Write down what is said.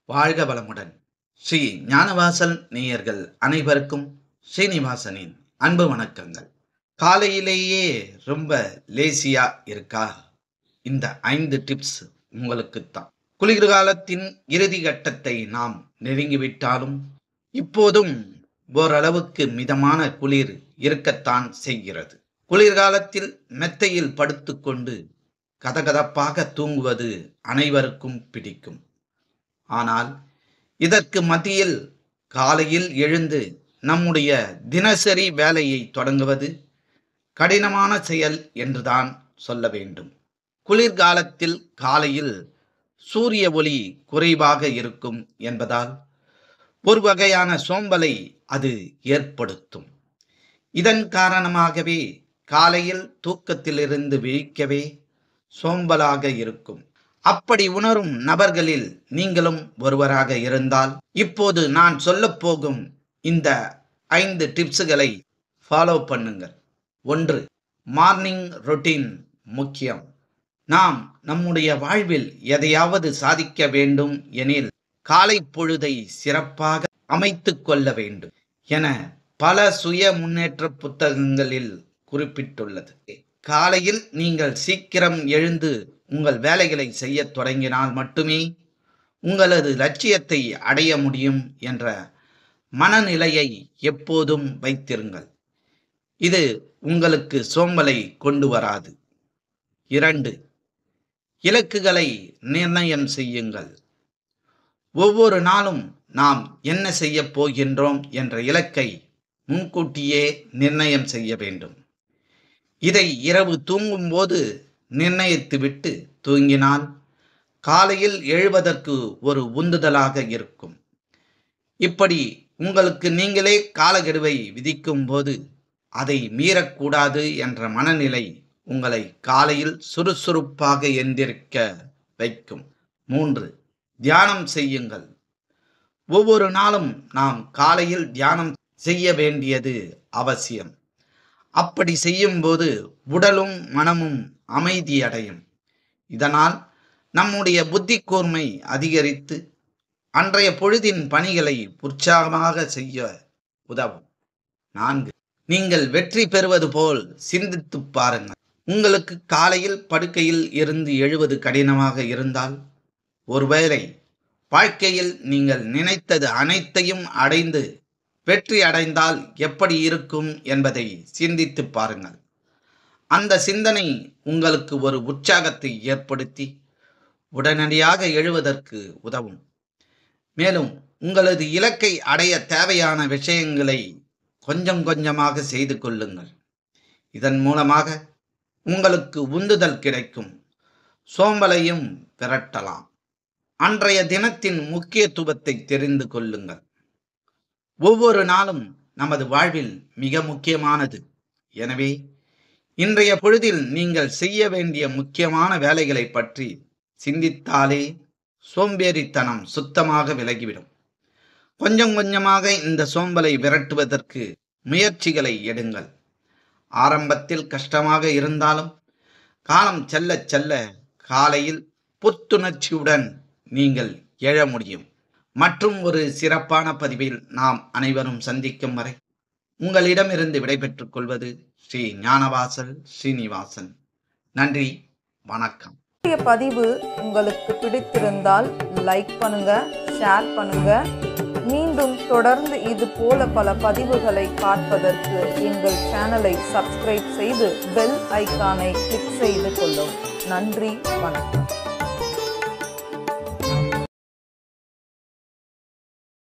வாழ்க வளமுடன். ஸ்ரீ ஞானவாசல் நேயர்கள் அனைவருக்கும் ஸ்ரீனிவாசனின் அன்பு வணக்கங்கள். காலையிலேயே ரொம்ப லேசியா இருக்கா? இந்த 5 டிப்ஸ் உங்களுக்குத்தான். குளிர்காலத்தின் இறுதி கட்டத்தை நாம் நெருங்கிவிட்டாலும் இப்போதும் ஓரளவுக்கு மிதமான குளிர் இருக்கத்தான் செய்கிறது. குளிர்காலத்தில் மெத்தையில் படுத்துக்கொண்டு கதகதப்பாக தூங்குவது அனைவருக்கும் பிடிக்கும். ஆனால் இதற்கு மத்தியில் காலையில் எழுந்து நம்முடைய தினசரி வேலையை தொடங்குவது கடினமான செயல் என்றுதான் சொல்ல வேண்டும். குளிர்காலத்தில் காலையில் சூரிய ஒளி குறைவாக இருக்கும் என்பதால் ஒரு வகையான சோம்பலை அது ஏற்படுத்தும். இதன் காரணமாகவே காலையில் தூக்கத்திலிருந்து விழிக்கவே சோம்பலாக இருக்கும். அப்படி உணரும் நபர்களில் நீங்களும் ஒருவராக இருந்தால் இப்போது நான் சொல்லப் போகும் இந்த 5 டிப்ஸுகளை ஃபாலோ பண்ணுங்கள். 1. மார்னிங் ரொட்டீன் முக்கியம். நாம் நம்முடைய வாழ்வில் எதையாவது சாதிக்க வேண்டும் எனில் காலை பொழுதை சிறப்பாக அமைத்து கொள்ள வேண்டும் என பல சுய முன்னேற்ற புத்தகங்களில் குறிப்பிட்டுள்ளது. காலையில் நீங்கள் சீக்கிரம் எழுந்து உங்கள் வேலைகளை செய்ய தொடங்கினால் மட்டுமே உங்களது லட்சியத்தை அடைய முடியும் என்ற மனநிலையை எப்போதும் வைத்திருங்கள். இது உங்களுக்கு சோம்பலை கொண்டு வராது. 2. இலக்குகளை நிர்ணயம் செய்யுங்கள். ஒவ்வொரு நாளும் நாம் என்ன செய்ய போகின்றோம் என்ற இலக்கை முன்கூட்டியே நிர்ணயம் செய்ய வேண்டும். இதை இரவு தூங்கும்போது நிர்ணயித்துவிட்டு தூங்கினால் காலையில் எழுவதற்கு ஒரு உந்துதலாக இருக்கும். இப்படி உங்களுக்கு நீங்களே காலக்கெடுவை விதிக்கும் போது அதை மீறக்கூடாது என்ற மனநிலை உங்களை காலையில் சுறுசுறுப்பாக எந்திரிக்க வைக்கும். 3. தியானம் செய்யுங்கள். ஒவ்வொரு நாளும் நாம் காலையில் தியானம் செய்ய வேண்டியது அவசியம். அப்படி செய்யும்போது உடலும் மனமும் அமைதி அடையும். இதனால் நம்முடைய புத்தி கூர்மை அதிகரித்து அன்றைய பொழுதின் பணிகளை உற்சாகமாக செய்ய உதவும். 4. நீங்கள் வெற்றி பெறுவது போல் சிந்தித்து பாருங்கள். உங்களுக்கு காலையில் படுக்கையில் இருந்து எழுவது கடினமாக இருந்தால், ஒருவேளை வாழ்க்கையில் நீங்கள் நினைத்தது அனைத்தையும் அடைந்து வெற்றி அடைந்தால் எப்படி இருக்கும் என்பதை சிந்தித்து பாருங்கள். அந்த சிந்தனை உங்களுக்கு ஒரு உற்சாகத்தை ஏற்படுத்தி உடனடியாக எழுவதற்கு உதவும். மேலும் உங்களது இலக்கை அடைய தேவையான விஷயங்களை கொஞ்சம் கொஞ்சமாக செய்து கொள்ளுங்கள். இதன் மூலமாக உங்களுக்கு உந்துதல் கிடைக்கும். சோம்பலையும் விரட்டலாம். அன்றைய தினத்தின் முக்கியத்துவத்தை தெரிந்து கொள்ளுங்கள். ஒவ்வொரு நாளும் நமது வாழ்வில் மிக முக்கியமானது. எனவே இன்றைய பொழுதில் நீங்கள் செய்ய வேண்டிய முக்கியமான வேலைகளை பற்றி சிந்தித்தாலே சோம்பேறித்தனம் சுத்தமாக விலகிவிடும். கொஞ்சம் கொஞ்சமாக இந்த சோம்பலை விரட்டுவதற்கு முயற்சிகளை எடுங்கள். ஆரம்பத்தில் கஷ்டமாக இருந்தாலும் காலம் செல்ல செல்ல காலையில் புத்துணர்ச்சியுடன் நீங்கள் எழ முடியும். மற்றும் ஒரு சிறப்பான பதிவில் நாம் அனைவரும் சந்திக்கும் வரை உங்களிடமிருந்து விடைபெற்றுக் கொள்வது ஸ்ரீ ஞானவாசல் ஸ்ரீனிவாசன். நன்றி, வணக்கம். பதிவு உங்களுக்கு பிடித்திருந்தால் லைக் பண்ணுங்க, ஷேர் பண்ணுங்க. மீண்டும் தொடர்ந்து இது போல பல பதிவுகளை பார்ப்பதற்கு எங்கள் சேனலை சப்ஸ்கிரைப் செய்து பெல் ஐகானை கிளிக் செய்து கொள்ளவும். நன்றி, வணக்கம்.